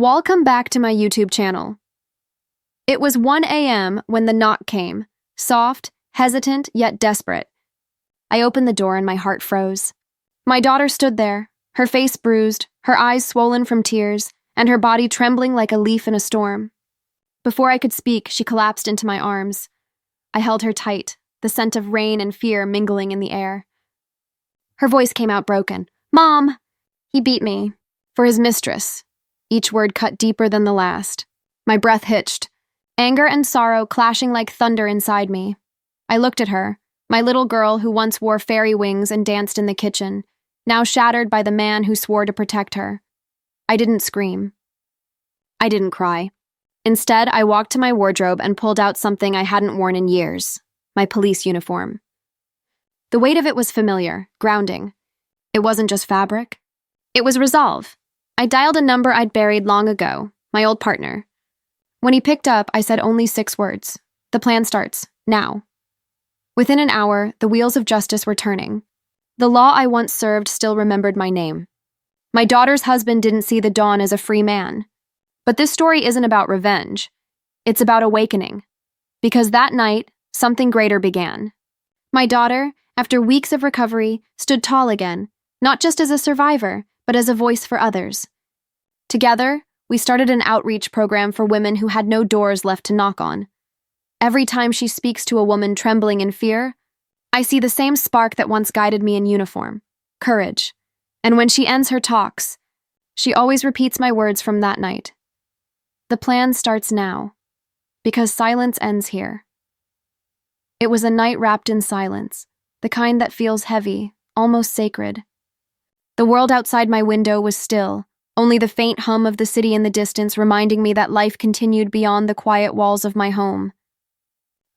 Welcome back to my YouTube channel. It was 1 a.m. when the knock came, soft, hesitant, yet desperate. I opened the door and my heart froze. My daughter stood there, her face bruised, her eyes swollen from tears, and her body trembling like a leaf in a storm. Before I could speak, she collapsed into my arms. I held her tight, the scent of rain and fear mingling in the air. Her voice came out broken. "Mom! He beat me. For his mistress." Each word cut deeper than the last. My breath hitched, anger and sorrow clashing like thunder inside me. I looked at her, my little girl who once wore fairy wings and danced in the kitchen, now shattered by the man who swore to protect her. I didn't scream. I didn't cry. Instead, I walked to my wardrobe and pulled out something I hadn't worn in years, my police uniform. The weight of it was familiar, grounding. It wasn't just fabric. It was resolve. I dialed a number I'd buried long ago, my old partner. When he picked up, I said only 6 words. "The plan starts, now." Within an hour, the wheels of justice were turning. The law I once served still remembered my name. My daughter's husband didn't see the dawn as a free man. But this story isn't about revenge. It's about awakening. Because that night, something greater began. My daughter, after weeks of recovery, stood tall again, not just as a survivor, but as a voice for others. Together, we started an outreach program for women who had no doors left to knock on. Every time she speaks to a woman trembling in fear, I see the same spark that once guided me in uniform: courage. And when she ends her talks, she always repeats my words from that night. The plan starts now, because silence ends here. It was a night wrapped in silence, the kind that feels heavy, almost sacred. The world outside my window was still, only the faint hum of the city in the distance reminding me that life continued beyond the quiet walls of my home.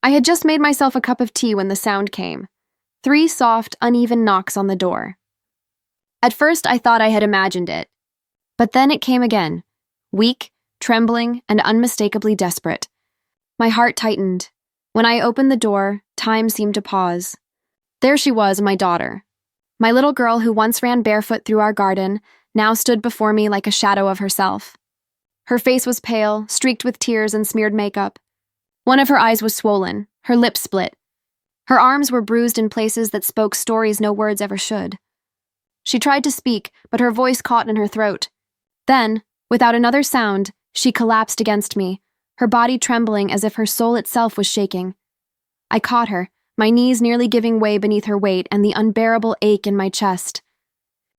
I had just made myself a cup of tea when the sound came. 3 soft, uneven knocks on the door. At first, I thought I had imagined it. But then it came again, weak, trembling, and unmistakably desperate. My heart tightened. When I opened the door, time seemed to pause. There she was, my daughter. My little girl who once ran barefoot through our garden now stood before me like a shadow of herself. Her face was pale, streaked with tears and smeared makeup. One of her eyes was swollen, her lips split. Her arms were bruised in places that spoke stories no words ever should. She tried to speak, but her voice caught in her throat. Then, without another sound, she collapsed against me, her body trembling as if her soul itself was shaking. I caught her, my knees nearly giving way beneath her weight and the unbearable ache in my chest.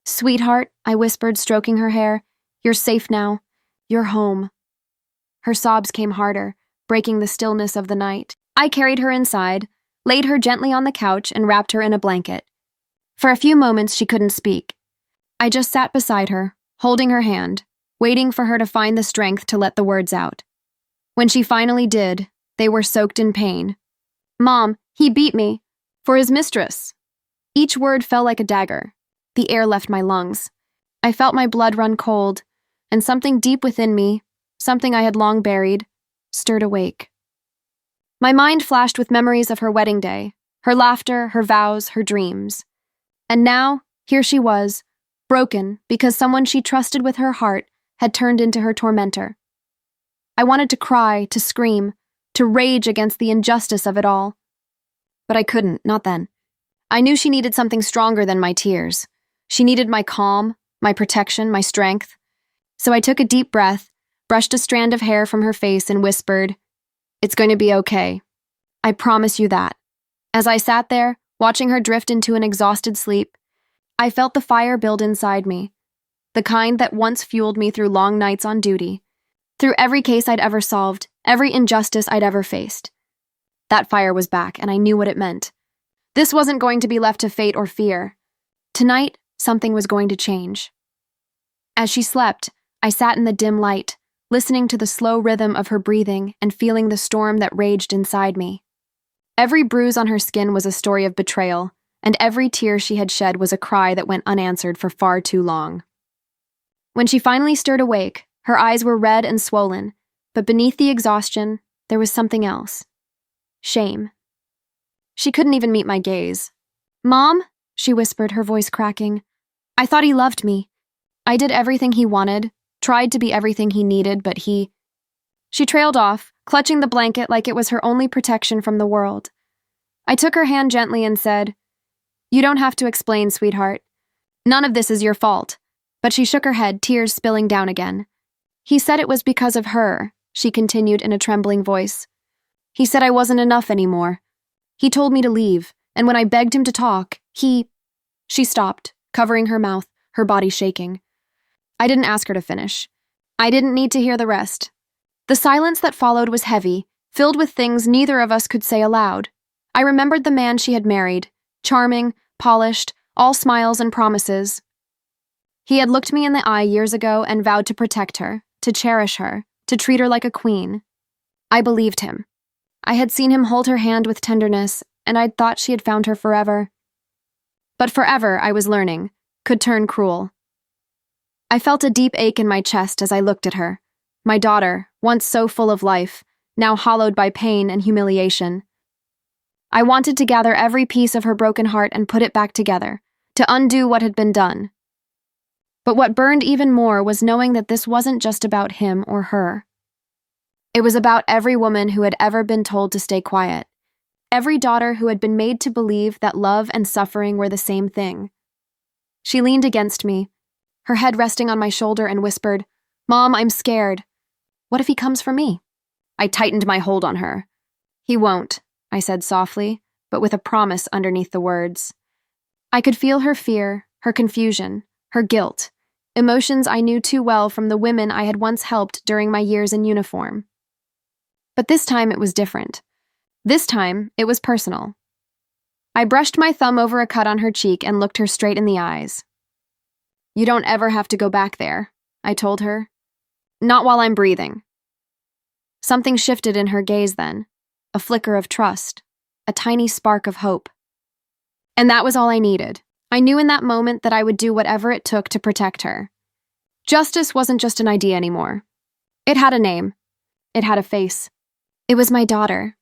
"Sweetheart," I whispered, stroking her hair, "you're safe now. You're home." Her sobs came harder, breaking the stillness of the night. I carried her inside, laid her gently on the couch, and wrapped her in a blanket. For a few moments, she couldn't speak. I just sat beside her, holding her hand, waiting for her to find the strength to let the words out. When she finally did, they were soaked in pain. "Mom, he beat me. For his mistress." Each word fell like a dagger. The air left my lungs. I felt my blood run cold, and something deep within me, something I had long buried, stirred awake. My mind flashed with memories of her wedding day, her laughter, her vows, her dreams. And now, here she was, broken because someone she trusted with her heart had turned into her tormentor. I wanted to cry, to scream, to rage against the injustice of it all. But I couldn't, not then. I knew she needed something stronger than my tears. She needed my calm, my protection, my strength. So I took a deep breath, brushed a strand of hair from her face, and whispered, "It's going to be okay. I promise you that." As I sat there, watching her drift into an exhausted sleep, I felt the fire build inside me, the kind that once fueled me through long nights on duty, through every case I'd ever solved, every injustice I'd ever faced. That fire was back, and I knew what it meant. This wasn't going to be left to fate or fear. Tonight, something was going to change. As she slept, I sat in the dim light, listening to the slow rhythm of her breathing and feeling the storm that raged inside me. Every bruise on her skin was a story of betrayal, and every tear she had shed was a cry that went unanswered for far too long. When she finally stirred awake, her eyes were red and swollen, but beneath the exhaustion, there was something else. Shame. She couldn't even meet my gaze. "Mom," she whispered, her voice cracking, "I thought he loved me. I did everything he wanted, tried to be everything he needed, but he... She trailed off, clutching the blanket like it was her only protection from the world. I took her hand gently and said, "You don't have to explain, sweetheart. None of this is your fault." But she shook her head, tears spilling down again. "He said it was because of her," she continued in a trembling voice. "He said I wasn't enough anymore. He told me to leave, and when I begged him to talk, he..." She stopped, covering her mouth, her body shaking. I didn't ask her to finish. I didn't need to hear the rest. The silence that followed was heavy, filled with things neither of us could say aloud. I remembered the man she had married, charming, polished, all smiles and promises. He had looked me in the eye years ago and vowed to protect her, to cherish her, to treat her like a queen. I believed him. I had seen him hold her hand with tenderness, and I'd thought she had found her forever. But forever, I was learning, could turn cruel. I felt a deep ache in my chest as I looked at her. My daughter, once so full of life, now hollowed by pain and humiliation. I wanted to gather every piece of her broken heart and put it back together, to undo what had been done. But what burned even more was knowing that this wasn't just about him or her. It was about every woman who had ever been told to stay quiet, every daughter who had been made to believe that love and suffering were the same thing. She leaned against me, her head resting on my shoulder, and whispered, "Mom, I'm scared. What if he comes for me?" I tightened my hold on her. "He won't," I said softly, but with a promise underneath the words. I could feel her fear, her confusion, her guilt, emotions I knew too well from the women I had once helped during my years in uniform. But this time it was different. This time it was personal. I brushed my thumb over a cut on her cheek and looked her straight in the eyes. "You don't ever have to go back there," I told her. "Not while I'm breathing." Something shifted in her gaze then, a flicker of trust, a tiny spark of hope. And that was all I needed. I knew in that moment that I would do whatever it took to protect her. Justice wasn't just an idea anymore. It had a name. It had a face. It was my daughter.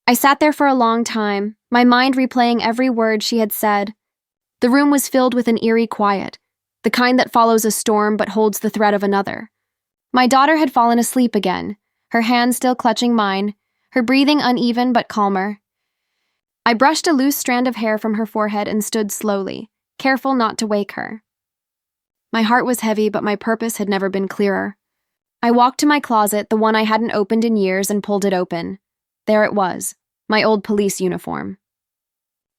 I sat there for a long time, my mind replaying every word she had said. The room was filled with an eerie quiet, the kind that follows a storm but holds the thread of another. My daughter had fallen asleep again, her hand still clutching mine, her breathing uneven but calmer. I brushed a loose strand of hair from her forehead and stood slowly, careful not to wake her. My heart was heavy, but my purpose had never been clearer. I walked to my closet, the one I hadn't opened in years, and pulled it open. There it was, my old police uniform.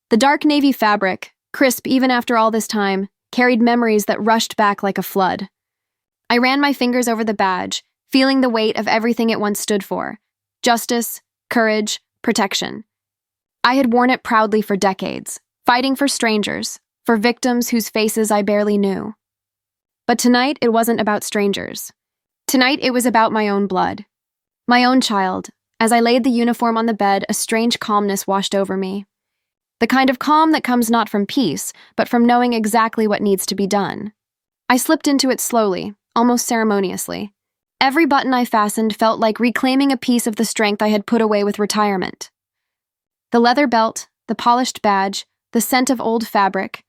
The dark navy fabric, crisp even after all this time, carried memories that rushed back like a flood. I ran my fingers over the badge, feeling the weight of everything it once stood for: justice, courage, protection. I had worn it proudly for decades, fighting for strangers, for victims whose faces I barely knew. But tonight, it wasn't about strangers. Tonight, it was about my own blood. My own child. As I laid the uniform on the bed, a strange calmness washed over me. The kind of calm that comes not from peace, but from knowing exactly what needs to be done. I slipped into it slowly, almost ceremoniously. Every button I fastened felt like reclaiming a piece of the strength I had put away with retirement. The leather belt, the polished badge, the scent of old fabric.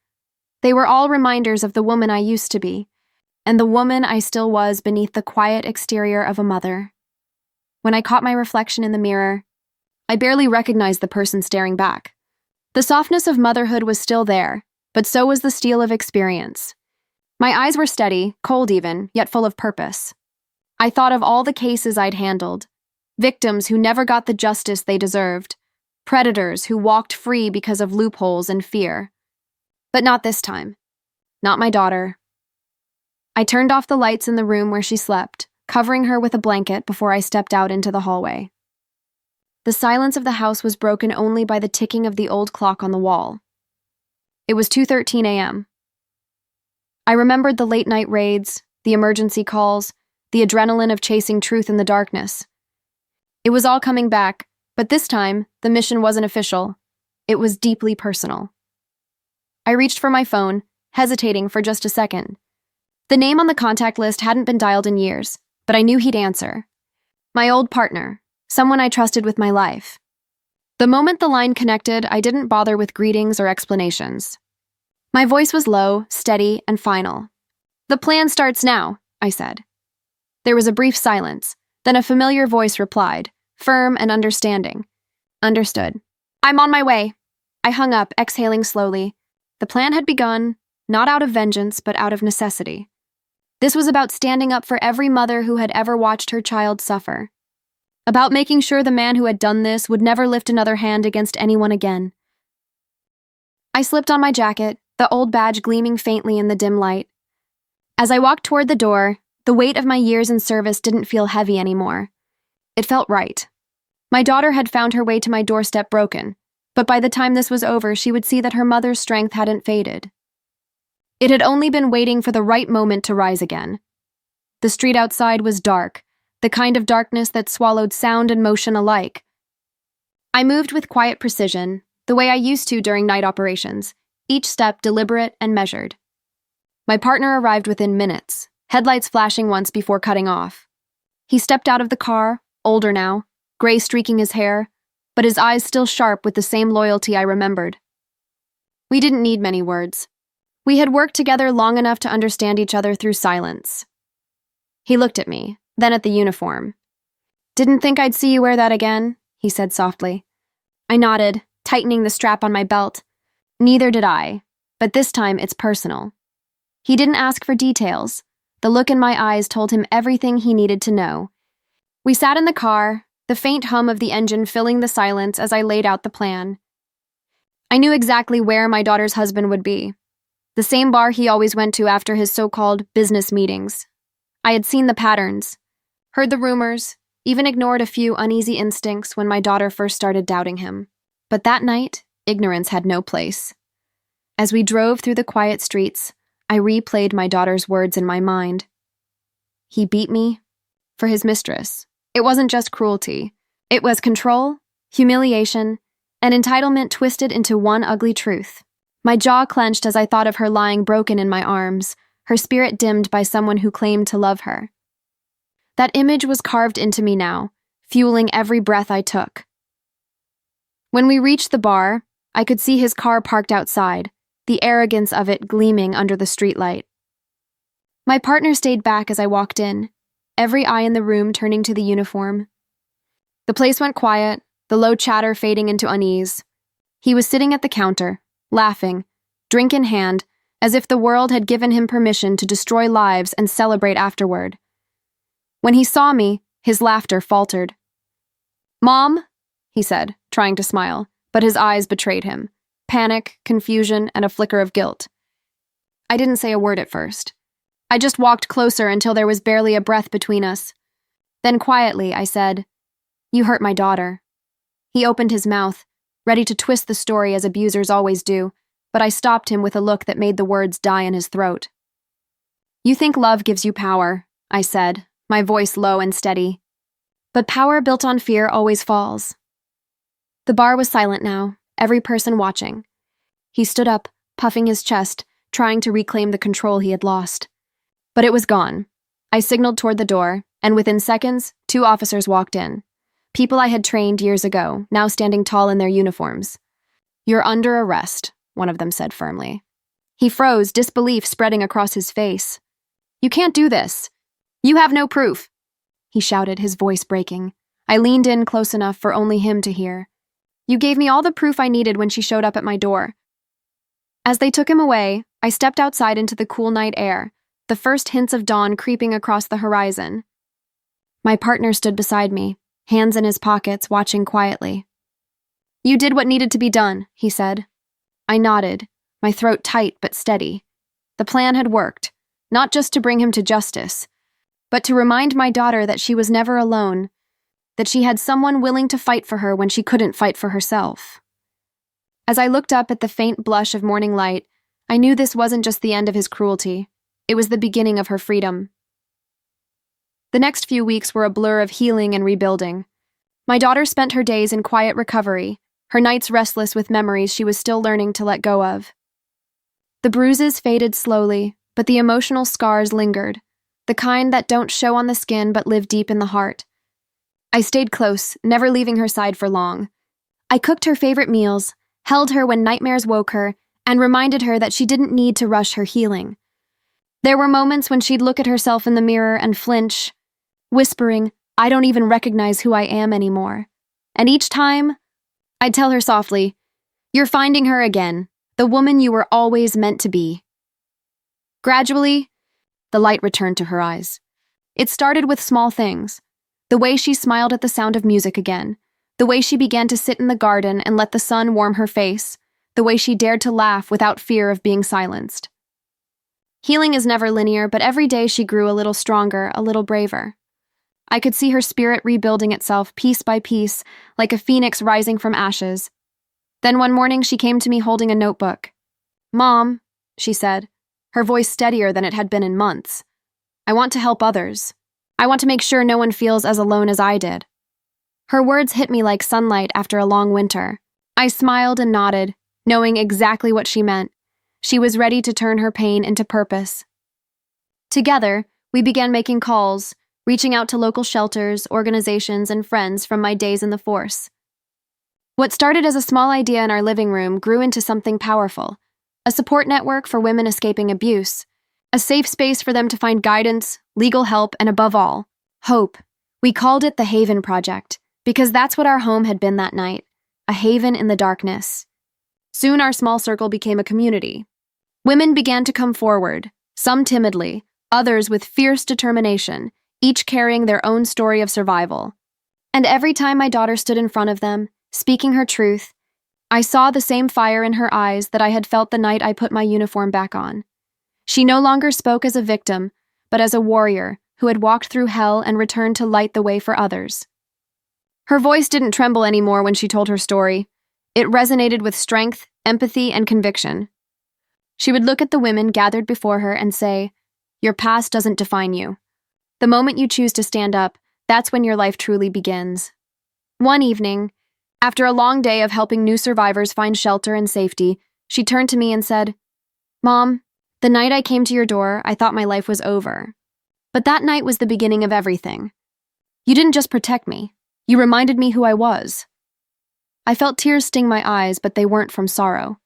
They were all reminders of the woman I used to be, and the woman I still was beneath the quiet exterior of a mother. When I caught my reflection in the mirror, I barely recognized the person staring back. The softness of motherhood was still there, but so was the steel of experience. My eyes were steady, cold even, yet full of purpose. I thought of all the cases I'd handled, victims who never got the justice they deserved, predators who walked free because of loopholes and fear. But not this time. Not my daughter. I turned off the lights in the room where she slept, covering her with a blanket before I stepped out into the hallway. The silence of the house was broken only by the ticking of the old clock on the wall. It was 2:13 a.m. I remembered the late-night raids, the emergency calls, the adrenaline of chasing truth in the darkness. It was all coming back, but this time, the mission wasn't official. It was deeply personal. I reached for my phone, hesitating for just a second. The name on the contact list hadn't been dialed in years, but I knew he'd answer. My old partner, someone I trusted with my life. The moment the line connected, I didn't bother with greetings or explanations. My voice was low, steady, and final. "The plan starts now," I said. There was a brief silence, then a familiar voice replied, firm and understanding. Understood. I'm on my way. I hung up, exhaling slowly. The plan had begun, not out of vengeance, but out of necessity. This was about standing up for every mother who had ever watched her child suffer. About making sure the man who had done this would never lift another hand against anyone again. I slipped on my jacket, the old badge gleaming faintly in the dim light. As I walked toward the door, the weight of my years in service didn't feel heavy anymore. It felt right. My daughter had found her way to my doorstep broken, but by the time this was over, she would see that her mother's strength hadn't faded. It had only been waiting for the right moment to rise again. The street outside was dark, the kind of darkness that swallowed sound and motion alike. I moved with quiet precision, the way I used to during night operations, each step deliberate and measured. My partner arrived within minutes, headlights flashing once before cutting off. He stepped out of the car, older now, gray streaking his hair, but his eyes still sharp with the same loyalty I remembered. We didn't need many words. We had worked together long enough to understand each other through silence. He looked at me, then at the uniform. Didn't think I'd see you wear that again, he said softly. I nodded, tightening the strap on my belt. Neither did I, but this time it's personal. He didn't ask for details. The look in my eyes told him everything he needed to know. We sat in the car, the faint hum of the engine filling the silence as I laid out the plan. I knew exactly where my daughter's husband would be. The same bar he always went to after his so-called business meetings. I had seen the patterns, heard the rumors, even ignored a few uneasy instincts when my daughter first started doubting him. But that night, ignorance had no place. As we drove through the quiet streets, I replayed my daughter's words in my mind. He beat me for his mistress. It wasn't just cruelty. It was control, humiliation, and entitlement twisted into one ugly truth. My jaw clenched as I thought of her lying broken in my arms, her spirit dimmed by someone who claimed to love her. That image was carved into me now, fueling every breath I took. When we reached the bar, I could see his car parked outside, the arrogance of it gleaming under the streetlight. My partner stayed back as I walked in, every eye in the room turning to the uniform. The place went quiet, the low chatter fading into unease. He was sitting at the counter, laughing, drink in hand, as if the world had given him permission to destroy lives and celebrate afterward. When he saw me, his laughter faltered. "Mom," he said, trying to smile, but his eyes betrayed him. Panic, confusion, and a flicker of guilt. I didn't say a word at first. I just walked closer until there was barely a breath between us. Then quietly, I said, "You hurt my daughter." He opened his mouth, ready to twist the story as abusers always do, but I stopped him with a look that made the words die in his throat. "You think love gives you power," I said, my voice low and steady. "But power built on fear always falls." The bar was silent now, every person watching. He stood up, puffing his chest, trying to reclaim the control he had lost. But it was gone. I signaled toward the door, and within seconds, 2 officers walked in. People I had trained years ago, now standing tall in their uniforms. "You're under arrest," one of them said firmly. He froze, disbelief spreading across his face. "You can't do this. You have no proof," he shouted, his voice breaking. I leaned in close enough for only him to hear. "You gave me all the proof I needed when she showed up at my door." As they took him away, I stepped outside into the cool night air, the first hints of dawn creeping across the horizon. My partner stood beside me, hands in his pockets, watching quietly. "You did what needed to be done," he said. I nodded, my throat tight but steady. The plan had worked, not just to bring him to justice, but to remind my daughter that she was never alone, that she had someone willing to fight for her when she couldn't fight for herself. As I looked up at the faint blush of morning light, I knew this wasn't just the end of his cruelty. It was the beginning of her freedom. The next few weeks were a blur of healing and rebuilding. My daughter spent her days in quiet recovery, her nights restless with memories she was still learning to let go of. The bruises faded slowly, but the emotional scars lingered, the kind that don't show on the skin but live deep in the heart. I stayed close, never leaving her side for long. I cooked her favorite meals, held her when nightmares woke her, and reminded her that she didn't need to rush her healing. There were moments when she'd look at herself in the mirror and flinch, whispering, "I don't even recognize who I am anymore." And each time, I'd tell her softly, "You're finding her again, the woman you were always meant to be." Gradually, the light returned to her eyes. It started with small things. The way she smiled at the sound of music again. The way she began to sit in the garden and let the sun warm her face. The way she dared to laugh without fear of being silenced. Healing is never linear, but every day she grew a little stronger, a little braver. I could see her spirit rebuilding itself piece by piece, like a phoenix rising from ashes. Then one morning she came to me holding a notebook. "Mom," she said, her voice steadier than it had been in months, "I want to help others. I want to make sure no one feels as alone as I did." Her words hit me like sunlight after a long winter. I smiled and nodded, knowing exactly what she meant. She was ready to turn her pain into purpose. Together, we began making calls, reaching out to local shelters, organizations, and friends from my days in the force. What started as a small idea in our living room grew into something powerful, a support network for women escaping abuse, a safe space for them to find guidance, legal help, and above all, hope. We called it the Haven Project, because that's what our home had been that night, a haven in the darkness. Soon our small circle became a community. Women began to come forward, some timidly, others with fierce determination, each carrying their own story of survival. And every time my daughter stood in front of them, speaking her truth, I saw the same fire in her eyes that I had felt the night I put my uniform back on. She no longer spoke as a victim, but as a warrior who had walked through hell and returned to light the way for others. Her voice didn't tremble anymore when she told her story. It resonated with strength, empathy, and conviction. She would look at the women gathered before her and say, "Your past doesn't define you. The moment you choose to stand up, that's when your life truly begins." One evening, after a long day of helping new survivors find shelter and safety, she turned to me and said, "Mom, the night I came to your door, I thought my life was over. But that night was the beginning of everything. You didn't just protect me. You reminded me who I was." I felt tears sting my eyes, but they weren't from sorrow.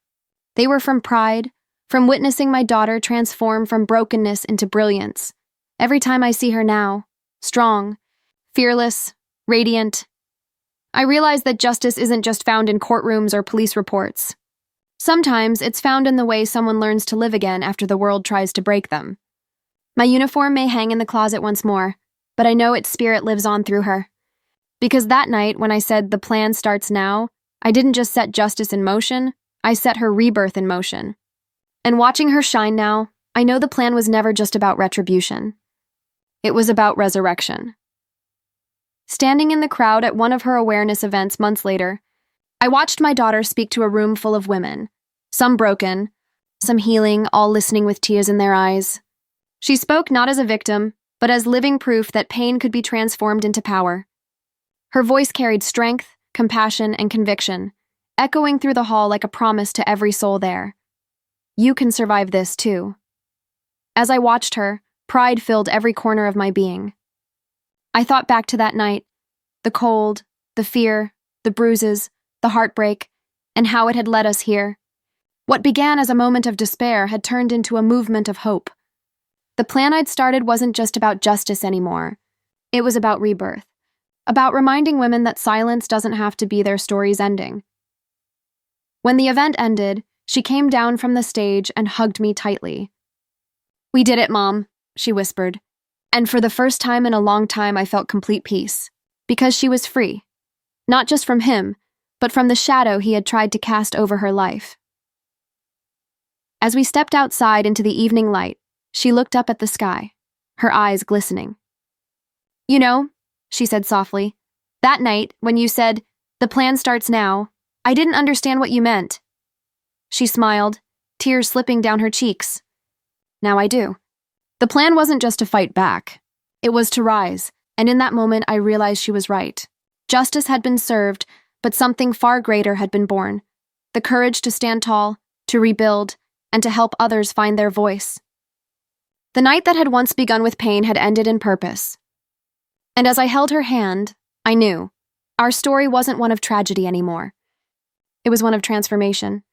They were from pride, from witnessing my daughter transform from brokenness into brilliance. Every time I see her now, strong, fearless, radiant, I realize that justice isn't just found in courtrooms or police reports. Sometimes it's found in the way someone learns to live again after the world tries to break them. My uniform may hang in the closet once more, but I know its spirit lives on through her. Because that night, when I said the plan starts now, I didn't just set justice in motion, I set her rebirth in motion. And watching her shine now, I know the plan was never just about retribution. It was about resurrection. Standing in the crowd at one of her awareness events months later, I watched my daughter speak to a room full of women, some broken, some healing, all listening with tears in their eyes. She spoke not as a victim, but as living proof that pain could be transformed into power. Her voice carried strength, compassion, and conviction, echoing through the hall like a promise to every soul there. You can survive this, too. As I watched her, pride filled every corner of my being. I thought back to that night, the cold, the fear, the bruises, the heartbreak, and how it had led us here. What began as a moment of despair had turned into a movement of hope. The plan I'd started wasn't just about justice anymore. It was about rebirth, about reminding women that silence doesn't have to be their story's ending. When the event ended, she came down from the stage and hugged me tightly. "We did it, Mom," she whispered. And for the first time in a long time, I felt complete peace, because she was free, not just from him, but from the shadow he had tried to cast over her life. As we stepped outside into the evening light, she looked up at the sky, her eyes glistening. "You know," she said softly, "that night, when you said, 'The plan starts now,' I didn't understand what you meant." She smiled, tears slipping down her cheeks. "Now I do. The plan wasn't just to fight back. It was to rise, and in that moment I realized she was right. Justice had been served, but something far greater had been born. The courage to stand tall, to rebuild, and to help others find their voice. The night that had once begun with pain had ended in purpose. And as I held her hand, I knew our story wasn't one of tragedy anymore. It was one of transformation.